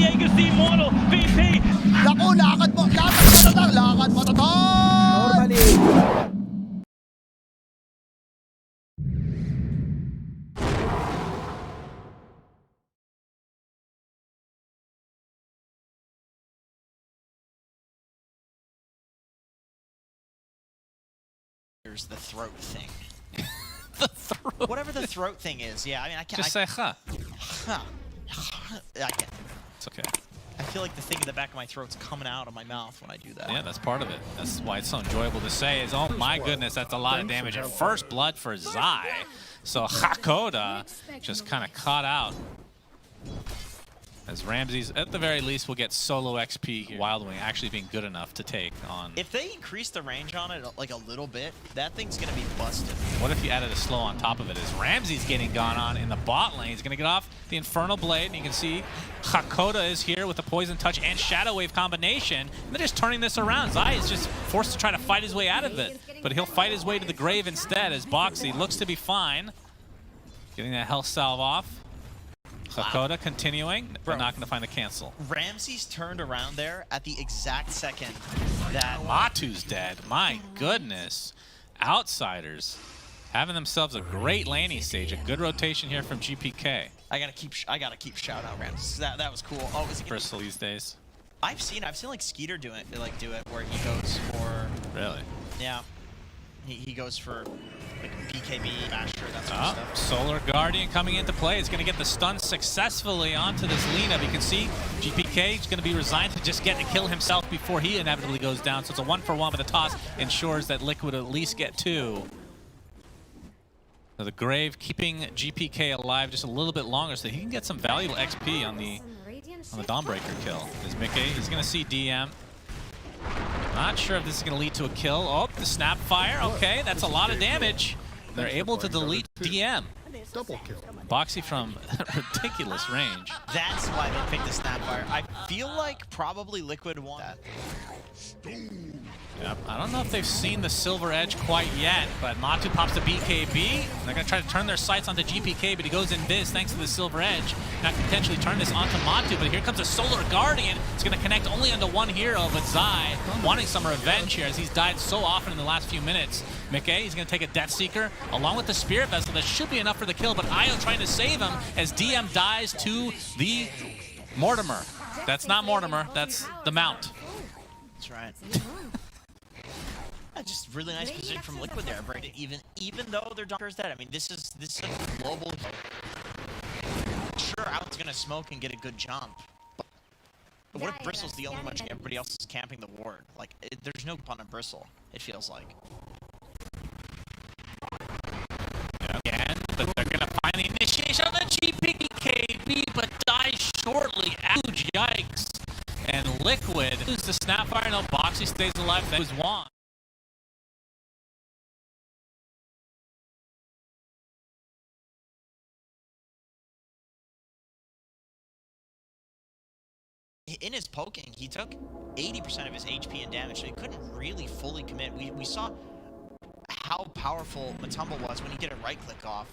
Diego's the immortal VP. Naku, lakad mo tatang, lakad mo tatang! Normally. Here's the throat thing. The throat. Whatever the throat thing is, yeah. I mean, I can't. Just say ha. I can't. It's okay. I feel like the thing in the back of my throat's coming out of my mouth when I do that. Yeah, that's part of it. That's why it's so enjoyable to say is, oh my goodness, that's a lot of damage at first blood for Zai. So Hakoda just kind of caught out. As Ramses, at the very least, will get solo XP here. Wild Wing actually being good enough to take on. If they increase the range on it like a little bit, that thing's gonna be busted. What if you added a slow on top of it? As Ramses getting gone on in the bot lane, he's gonna get off the Infernal Blade, and you can see Hakoda is here with the Poison Touch and Shadow Wave combination. And they're just turning this around. Zai is just forced to try to fight his way out of it, but he'll fight his way to the grave instead. As Boxy looks to be fine, getting that health salve off. Hakoda continuing, but not going to find the cancel. Ramses turned around there at the exact second that Matu's dead. My goodness. Outsiders having themselves a great laning stage. A good rotation here from GPK. I gotta keep shout out Ramses. That was cool. Oh, is he Bristol these days. I've seen like Skeeter do it where he goes for Really? Yeah. He goes for like BKB, Master, that sort of stuff. Solar Guardian coming into play. It's going to get the stun successfully onto this Lina. But you can see GPK is going to be resigned to just get a kill himself before he inevitably goes down. So it's a 1-for-1, but the toss ensures that Liquid at least get 2. So the Grave keeping GPK alive just a little bit longer so he can get some valuable XP on the Dawnbreaker kill. As Mickey, he's going to see DM. Not sure if this is going to lead to a kill. Oh, the snap fire. Okay, that's a lot of damage. They're able to delete DM. Double kill. Boxy from ridiculous range. That's why they picked the snapfire. I feel like probably Liquid won that. Yep. I don't know if they've seen the Silver Edge quite yet, but Matu pops the BKB. They're going to try to turn their sights onto GPK, but he goes in biz thanks to the Silver Edge. Now can potentially turn this onto Matu, but here comes a Solar Guardian. It's going to connect only onto one hero, but Zai wanting some revenge here as he's died so often in the last few minutes. Mickey, he's going to take a Death Seeker along with the Spirit Vessel. That should be enough for the kill, but Io trying to save him as DM dies to the Mortimer. That's not Mortimer, that's the Mount. That's right. Just really nice position from Liquid there, right? Even though their Doctor is dead. I mean, this is a global. Sure, Out's gonna smoke and get a good jump. But what if Bristle's the only one? Everybody else is camping the ward. Like, there's no pun on Bristle. It feels like. Again, but they're gonna find the initiation on the GPKB, but die shortly. Ouch! Yikes! And Liquid lose the snapfire. No, Boxy stays alive. That was Juan. In his poking, he took 80% of his HP and damage, so he couldn't really fully commit. We saw how powerful Matumble was when he did a right click off,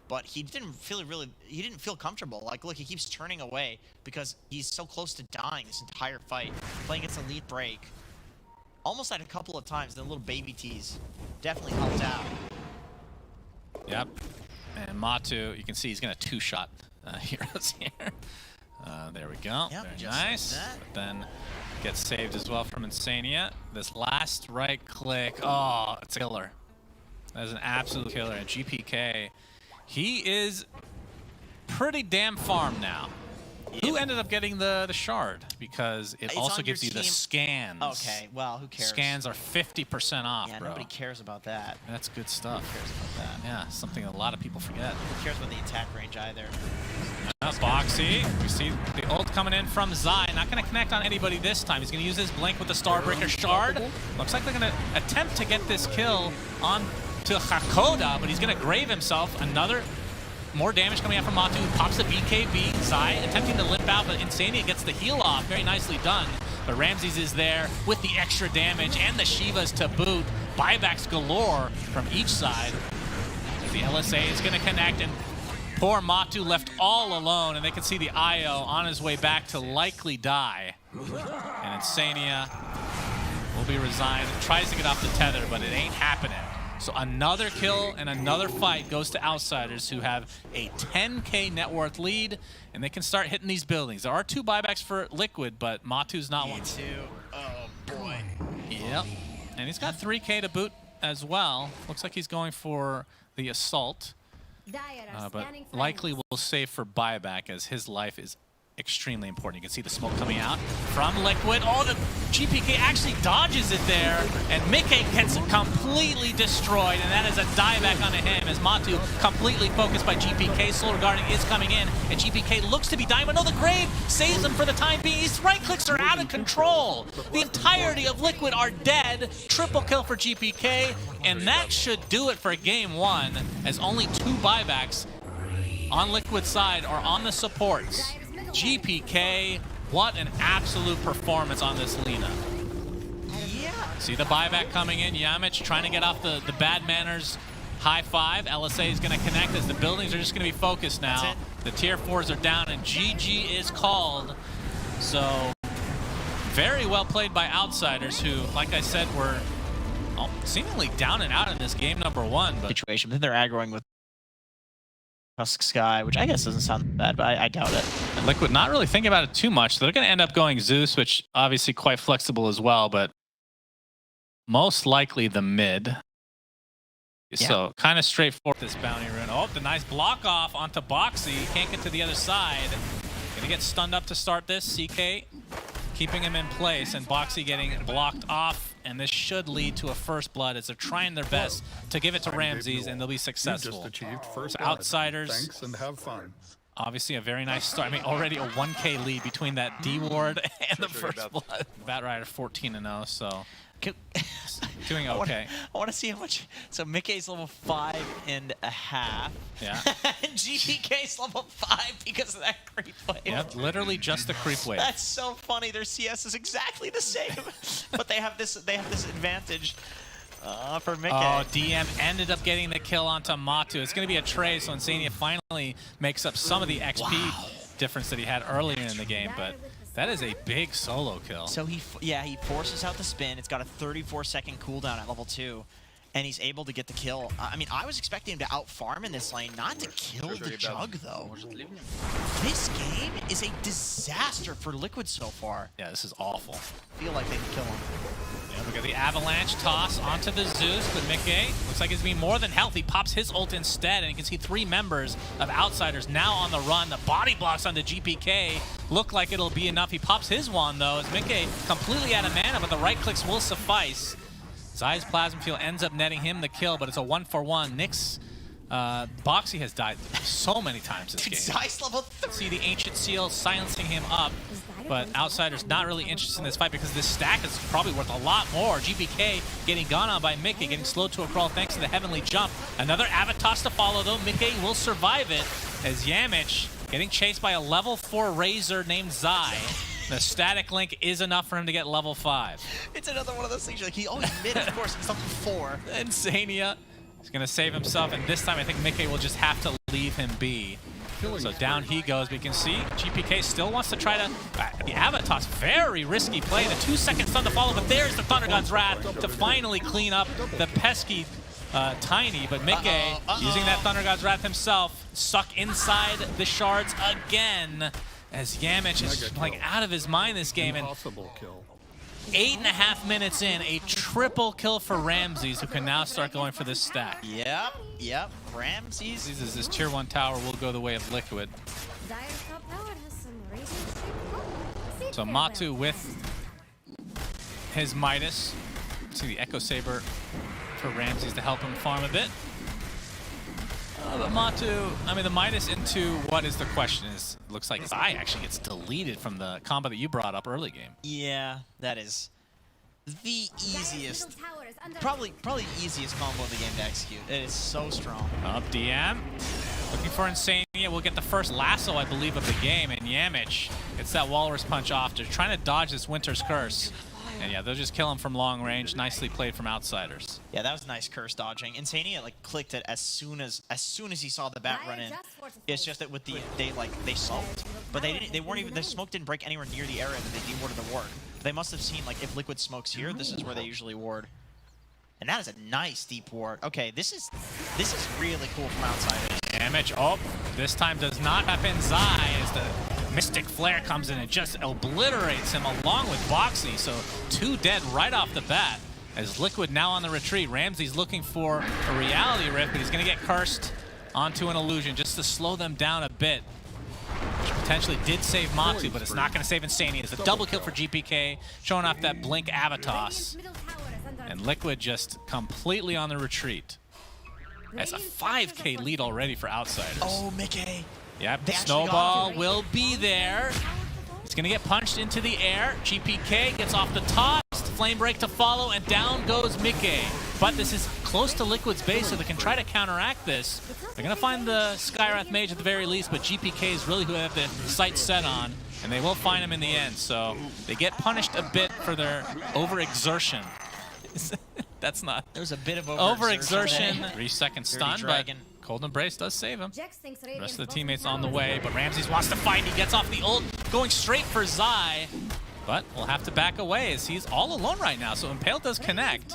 but he didn't feel comfortable. Like, look, he keeps turning away because he's so close to dying this entire fight. Playing against Elite Break. Almost had a couple of times, the little baby tease definitely helped out. Yep. And Matu, you can see he's gonna two-shot heroes here. There we go. Yep, very nice. But then gets saved as well from Insania. This last right click, oh, it's a killer. That is an absolute killer. And GPK, he is pretty damn farmed now. Yep. Who ended up getting the shard? Because it also gives you the scans. Okay, well, who cares? Scans are 50% off, yeah, bro. Nobody cares about that. That's good stuff. Who cares about that? Yeah, something a lot of people forget. Who cares about the attack range either? Boxy, we see the ult coming in from Zai. Not going to connect on anybody this time. He's going to use his blink with the Starbreaker shard. Looks like they're going to attempt to get this kill on to Hakoda, but he's going to grave himself. More damage coming out from Matu, who pops the BKB. Zai attempting to limp out, but Insania gets the heal off. Very nicely done. But Ramses is there with the extra damage and the Shivas to boot. Buybacks galore from each side. The LSA is going to connect, and Poor Matu left all alone, and they can see the IO on his way back to likely die. And Insania will be resigned. Tries to get off the tether, but it ain't happening. So another kill and another fight goes to Outsiders, who have a 10K net worth lead, and they can start hitting these buildings. There are 2 buybacks for Liquid, but Matu's not one. BO2. Oh boy. Yep. And he's got 3K to boot as well. Looks like he's going for the assault, but likely will save for buyback, as his life is extremely important. You can see the smoke coming out from Liquid. Oh, the GPK actually dodges it there, and Mickey gets completely destroyed, and that is a dieback onto him as Matu completely focused by GPK. Solar Guarding is coming in, and GPK looks to be dying, but no, the Grave saves him for the time being. His right clicks are out of control. The entirety of Liquid are dead. Triple kill for GPK, and that should do it for game 1, as only 2 buybacks on Liquid side are on the supports. GPK, what an absolute performance on this Lina. Yeah. See the buyback coming in. Yamich trying to get off the bad manners high five. LSA is going to connect, as the buildings are just going to be focused now. The tier 4s are down, and GG is called. So very well played by Outsiders, who, like I said, were seemingly down and out in this game number 1. But Situation. Then they're aggroing with Tusk Sky, which I guess doesn't sound bad, but I doubt it. And Liquid not really thinking about it too much. They're going to end up going Zeus, which obviously quite flexible as well, but most likely the mid. Yeah. So kind of straightforward, this bounty rune. Oh, the nice block off onto Boxy. Can't get to the other side. Gonna get stunned up to start this. CK keeping him in place, and Boxy getting blocked off, and this should lead to a first blood as they're trying their best to give it to Ramses, and they'll be successful. You just achieved first so Outsiders. Thanks and have fun. Obviously a very nice start. I mean, already a 1K lead between that D ward and the first blood. Batrider 14-0, so doing okay. I want to see how much. So Mickey's level 5.5. Yeah. And GPK's level 5 because of that creep wave. Yep, literally just the creep wave. That's so funny. Their CS is exactly the same, but they have this advantage for Mickey. Oh, DM ended up getting the kill onto Matu. It's going to be a trade, so Insania finally makes up some of the XP difference that he had earlier in the game, but that is a big solo kill. So he forces out the spin. It's got a 34-second cooldown at level 2, and he's able to get the kill. I mean, I was expecting him to out-farm in this lane, not to kill the Jug, though. This game is a disaster for Liquid so far. Yeah, this is awful. I feel like they can kill him. Yeah, we got the avalanche toss onto the Zeus, but Mickey looks like he's being more than healthy. Pops his ult instead, and you can see 3 members of Outsiders now on the run. The body blocks onto GPK look like it'll be enough. He pops his wand, though, as Mickey completely out of mana, but the right clicks will suffice. Zai's Plasma Field ends up netting him the kill, but it's a 1-for-1. Nyx, Boxy has died so many times this game. Zai's level 3. See the Ancient Seal silencing him up, but Outsiders not really interested in this fight because this stack is probably worth a lot more. GPK getting gone on by Mickey, getting slowed to a crawl thanks to the Heavenly Jump. Another Avatos to follow, though. Mickey will survive it as Yamich getting chased by a level 4 Razor named Zai. The static link is enough for him to get level 5. It's another one of those things, like he always mid, of course, it's level 4. Insania is going to save himself, and this time I think Mickey will just have to leave him be. So down he goes. We can see GPK still wants to try to... the Avatos, very risky play. The 2-second stun to follow, but there's the Thunder God's Wrath to finally clean up the pesky Tiny. But Mickey, using that Thunder God's Wrath himself, stuck inside the shards again, as Yamich is like out of his mind this game. And 8.5 minutes in, a triple kill for Ramses, who can now start going for this stack. Yep. Ramses. This tier 1 tower will go the way of Liquid. So Matu with his Midas. See the Echo Saber for Ramses to help him farm a bit. But Matu, I mean, the Midas into what is the question is, looks like Zai actually gets deleted from the combo that you brought up early game. Yeah, that is the easiest, probably easiest combo of the game to execute. It is so strong. Up DM, looking for Insania. We'll get the first lasso, I believe, of the game, and Yamich gets that Walrus Punch off. They're trying to dodge this Winter's Curse. And yeah, they'll just kill him from long range. Nicely played from outsiders. Yeah, that was nice curse dodging. Insania like clicked it as soon as he saw the bat run in. It's just that with the they smoked, but they weren't even, the smoke didn't break anywhere near the area that they dewarded the ward. They must have seen like if Liquid smokes here, this is where they usually ward. And that is a nice deep ward. Okay, this is really cool from outsiders. Damage. Oh, this time does not happen. Zai as the Mystic Flare comes in and just obliterates him along with Boxy. So 2 dead right off the bat. As Liquid now on the retreat. Ramsey's looking for a reality rift, but he's going to get cursed onto an illusion just to slow them down a bit. Which potentially did save Matu, but it's not going to save Insania. It's a double kill for GPK, showing off that Blink Avatos. And Liquid just completely on the retreat. That's a 5K lead already for outsiders. Oh, Mickey. Yep, Snowball will be there. He's going to get punched into the air. GPK gets off the toss. Flame break to follow, and down goes Mickey. But this is close to Liquid's base, so they can try to counteract this. They're going to find the Skywrath Mage at the very least, but GPK is really who they have the sights set on, and they will find him in the end. So they get punished a bit for their overexertion. That's not. There's a bit of overexertion. 3-second stun, but Cold Embrace does save him. The rest of the teammates on the way, but Ramses wants to fight. He gets off the ult, going straight for Zai. But we'll have to back away as he's all alone right now, so Impale does connect.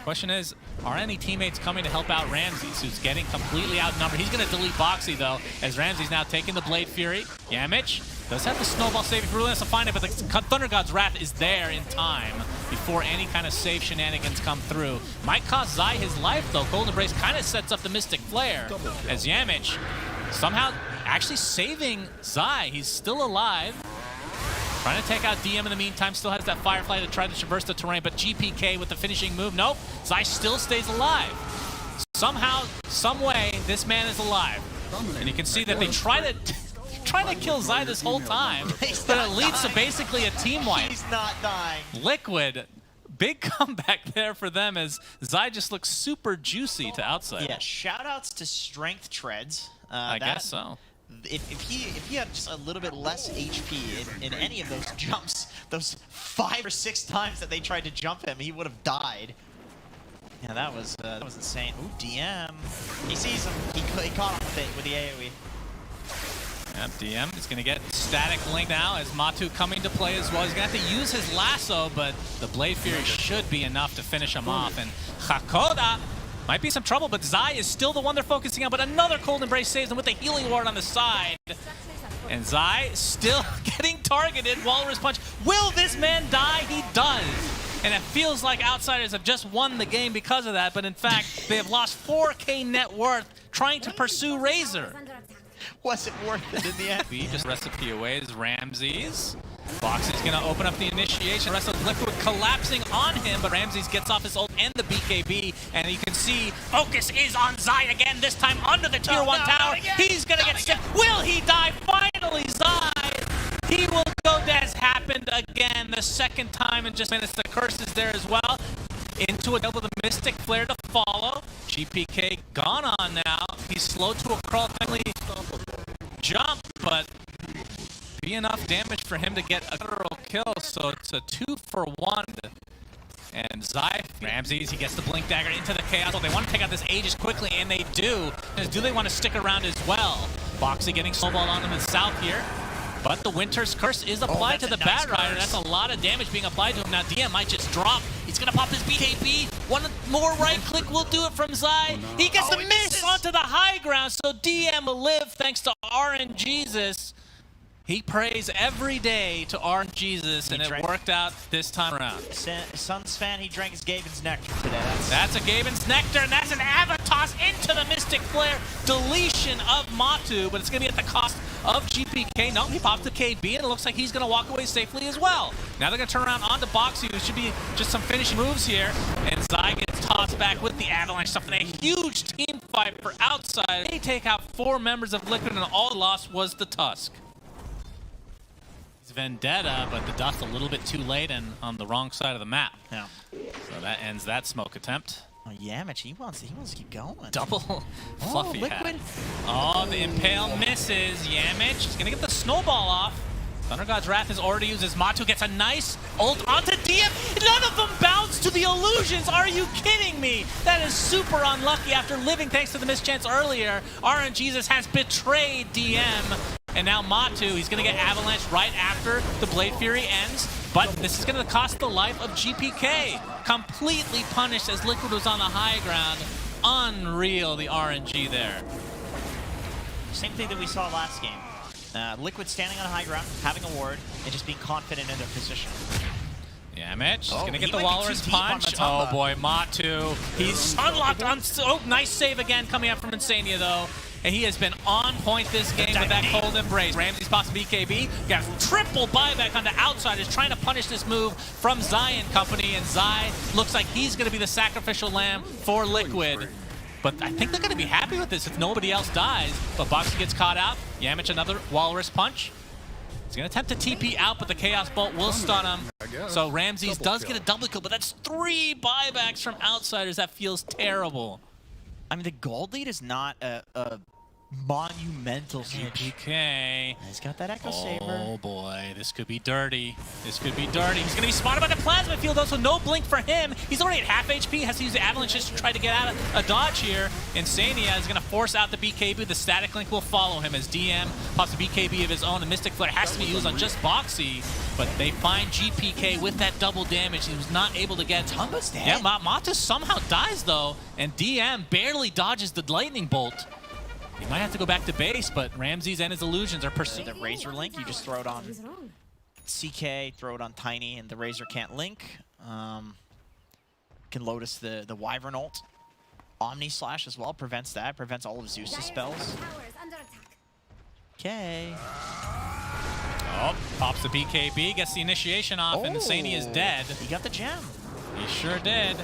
Question is, are any teammates coming to help out Ramses, who's getting completely outnumbered? He's going to delete Boxy, though, as Ramses now taking the Blade Fury. Yamich does have the Snowball save if really has to find it, but the Thunder God's Wrath is there in time before any kind of save shenanigans come through. Might cost Zai his life, though. Cold Embrace kind of sets up the Mystic Flare as Yamich somehow actually saving Zai. He's still alive. Trying to take out DM in the meantime, still has that Firefly to try to traverse the terrain, but GPK with the finishing move, nope, Zai still stays alive. Somehow, some way, this man is alive. And you can see that they try to kill Zai this whole time, but it leads to basically a team wipe. He's not dying. Liquid, big comeback there for them as Zai just looks super juicy to outsiders. Yeah, shoutouts to Strength Treads. I guess so. If he had just a little bit less HP in any of those jumps, those 5 or 6 times that they tried to jump him, he would have died. Yeah, that was insane. Ooh, DM. He sees him. He caught him with the AoE. Yep, DM is going to get Static Link now as Matu coming to play as well. He's going to have to use his lasso, but the Blade Fury should be enough to finish him off. And Hakoda might be some trouble, but Zai is still the one they're focusing on, but another Cold Embrace saves him with a healing ward on the side. And Zai still getting targeted. Walrus Punch. Will this man die? He does. And it feels like outsiders have just won the game because of that, but in fact, they have lost 4K net worth trying to pursue Razor. Was it worth it in the end? We just recipe away as Ramses. Fox is going to open up the initiation. The rest of Liquid collapsing on him, but Ramses gets off his ult and the BKB, and you can see focus is on Zai again, this time under the tier 1 tower. He's going to get stiff. Will he die? Finally, Zai! He will go as happened again, the second time in just minutes. The curse is there as well. Into a double, the Mystic Flare to follow. GPK gone on now. He's slow to a crawl, finally jump, but be enough damage for him to get a literal kill, so it's a 2-for-1. And Zai, Ramses, he gets the Blink Dagger into the Chaos. They want to take out this Aegis quickly, and they do. Do they want to stick around as well? Boxy getting snowballed on them in south here. But the Winter's Curse is applied to the Bat Rider. That's a lot of damage being applied to him. Now DM might just drop. He's going to pop his BKB. One more right click will do it from Zai. He gets the miss onto the high ground, so DM will live thanks to RNGesus. He prays every day to RNGesus, and it worked out this time around. Sunsfan, he drank his Gaben's Nectar today. That's a Gaben's Nectar, and that's an Avatos into the Mystic Flare. Deletion of Matu, but it's going to be at the cost of GPK. No, he popped the KB, and it looks like he's going to walk away safely as well. Now they're going to turn around onto Boxy, who should be just some finishing moves here. And Zai gets tossed back with the Avalanche stuff in a huge team fight for outside. They take out 4 members of Liquid, and all lost was the Tusk. Vendetta, but the death a little bit too late and on the wrong side of the map. Yeah. So that ends that smoke attempt. Oh, Yamich, he wants to keep going. Double fluffy Liquid. hat. Oh, the Impale misses. Yamich is gonna get the snowball off. Thunder God's Wrath is already used as Matu gets a nice ult onto DM. None of them bounce to the illusions. Are you kidding me? That is super unlucky after living thanks to the mischance earlier. RNGesus has betrayed DM. And now Matu, he's going to get avalanched right after the Blade Fury ends. But this is going to cost the life of GPK. Completely punished as Liquid was on the high ground. Unreal, the RNG there. Same thing that we saw last game. Liquid standing on high ground, having a ward, and just being confident in their position. Yeah, Mitch, he's going to get the might be Walrus too deep on punch. Matumba. Oh boy, Matu. He's unlocked on. Oh, nice save again coming out from Insania though. And he has been on point this game with that cold embrace. Ramsey's pops BKB. Got triple buyback on the outsiders trying to punish this move from Zion Company. And Zai looks like he's going to be the sacrificial lamb for Liquid. But I think they're going to be happy with this if nobody else dies. But Boxy gets caught out. Yamich another Walrus punch. He's going to attempt to TP out, but the Chaos Bolt will stun him. So Ramses does get a double kill, but that's 3 buybacks from outsiders. That feels terrible. I mean, the gold lead is not a monumental switch. GPK. He's got that Echo Saber. Oh boy, this could be dirty. This could be dirty. He's gonna be spotted by the plasma field though, so no blink for him. He's already at half HP, has to use the avalanche just to try to get out of a dodge here. Insania is gonna force out the BKB. The static link will follow him as DM pops a BKB of his own. The Mystic Flare has to be used on just Boxy, but they find GPK with that double damage. He was not able to get. Tumba's dead. Yeah, Mata somehow dies though, and DM barely dodges the lightning bolt. He might have to go back to base, but Ramses and his illusions are pursuing. The Razor link, you just throw it on CK, throw it on Tiny, and the Razor can't link. Can Lotus the Wyvern ult. Omni Slash as well prevents that, prevents all of Zeus's spells. Okay. Oh, pops the BKB, gets the initiation off, and Insania is dead. He got the gem. He sure did.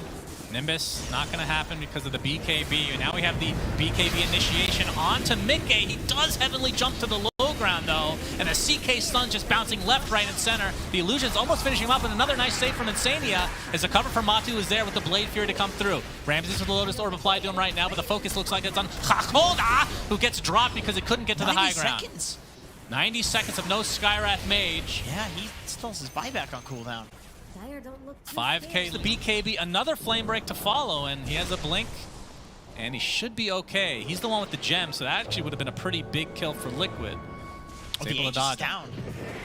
Nimbus, not going to happen because of the BKB. And now we have the BKB initiation onto Mikke. He does heavenly jump to the low ground, though. And a CK stun just bouncing left, right, and center. The illusion's almost finishing him up, and another nice save from Insania as the cover for Matu is there with the Blade Fury to come through. Ramses with the Lotus Orb applied to him right now, but the focus looks like it's on Hakoda, who gets dropped because it couldn't get to the high ground. 90 seconds. 90 seconds of no Skywrath Mage. Yeah, he still has his buyback on cooldown. 5K, the BKB, another flame break to follow, and he has a blink, and he should be okay. He's the one with the gem, so that actually would have been a pretty big kill for Liquid. Oh, the H is down.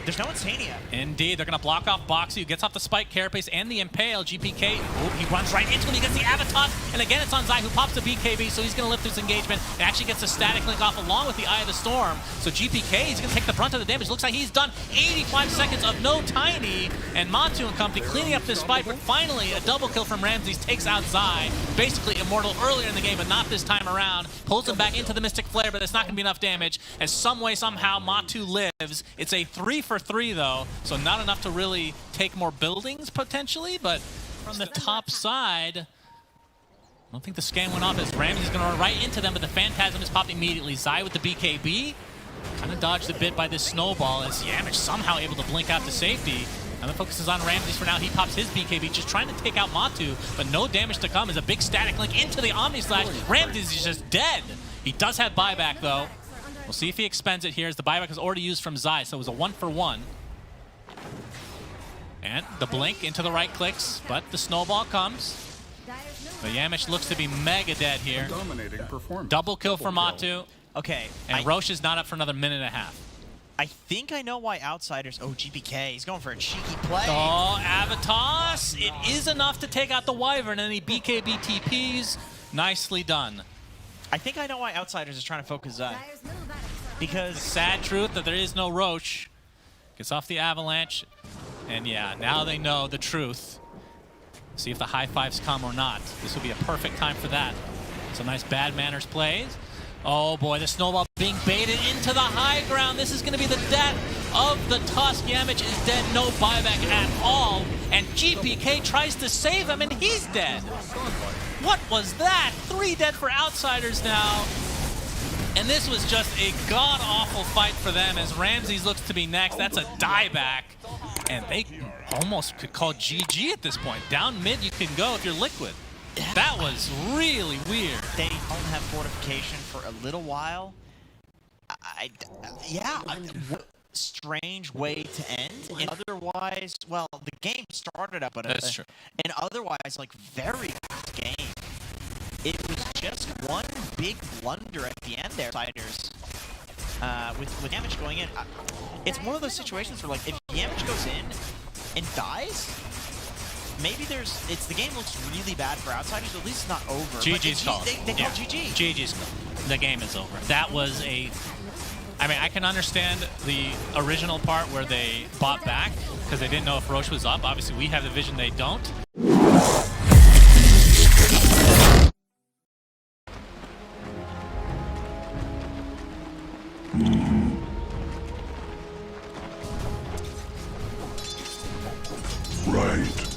There's no Insania. Indeed, they're going to block off Boxy, who gets off the Spike Carapace and the Impale. GPK, oh, he runs right into him, he gets the Avatar, and again it's on Zai, who pops the BKB, so he's going to lift this engagement and actually gets the static link off along with the Eye of the Storm. So GPK, he's going to take the brunt of the damage. Looks like he's done 85 seconds of no Tiny, and Matu and company cleaning up this fight, but finally a double kill from Ramses takes out Zai. Basically immortal earlier in the game, but not this time around. Pulls him back into the Mystic Flare, but it's not going to be enough damage, as some way, somehow, Matu lives. It's a 3 for 3 though, so not enough to really take more buildings potentially, but from the top side, I don't think the scan went off as Ramsey is going to run right into them, but the Phantasm is popped immediately. Zai with the BKB, kind of dodged a bit by this snowball as Yamich somehow able to blink out to safety. And the focus is on Ramses for now. He pops his BKB, just trying to take out Matu, but no damage to come as a big static link into the Omni Slash. Ramses is just dead. He does have buyback though. We'll see if he expends it here as the buyback is already used from Zai, so it was a 1-for-1. And the blink into the right clicks, but the snowball comes. But Yamich looks to be mega dead here. Double kill for Matu. Okay. And Roche is not up for another minute and a half. I think I know why outsiders. Oh, GPK. He's going for a cheeky play. Oh, Avatos. It is enough to take out the Wyvern and the BKB TPs. Nicely done. I think I know why outsiders is trying to focus Zai. Because sad truth that there is no Roche. Gets off the Avalanche. And yeah, now they know the truth. See if the high fives come or not. This will be a perfect time for that. Some nice bad manners plays. Oh boy, the snowball being baited into the high ground. This is going to be the death of the Tusk. Yamich is dead, no buyback at all. And GPK tries to save him, and he's dead. What was that? 3 dead for outsiders now. And this was just a god-awful fight for them as Ramses looks to be next. That's a dieback. And they almost could call GG at this point. Down mid you can go if you're Liquid. That was really weird. They don't have fortification for a little while. strange way to end. And otherwise, well, the game started up, but That's true. and otherwise, like, very good game. It was just one big blunder at the end there, Fighters. With damage going in, it's one of those situations where, like, if damage goes in and dies, maybe the game looks really bad for Outsiders, but at least it's not over. GG's called. They call GG. GG's called. The game is over. That was I mean, I can understand the original part where they bought back because they didn't know if Roche was up. Obviously, we have the vision they don't. Right.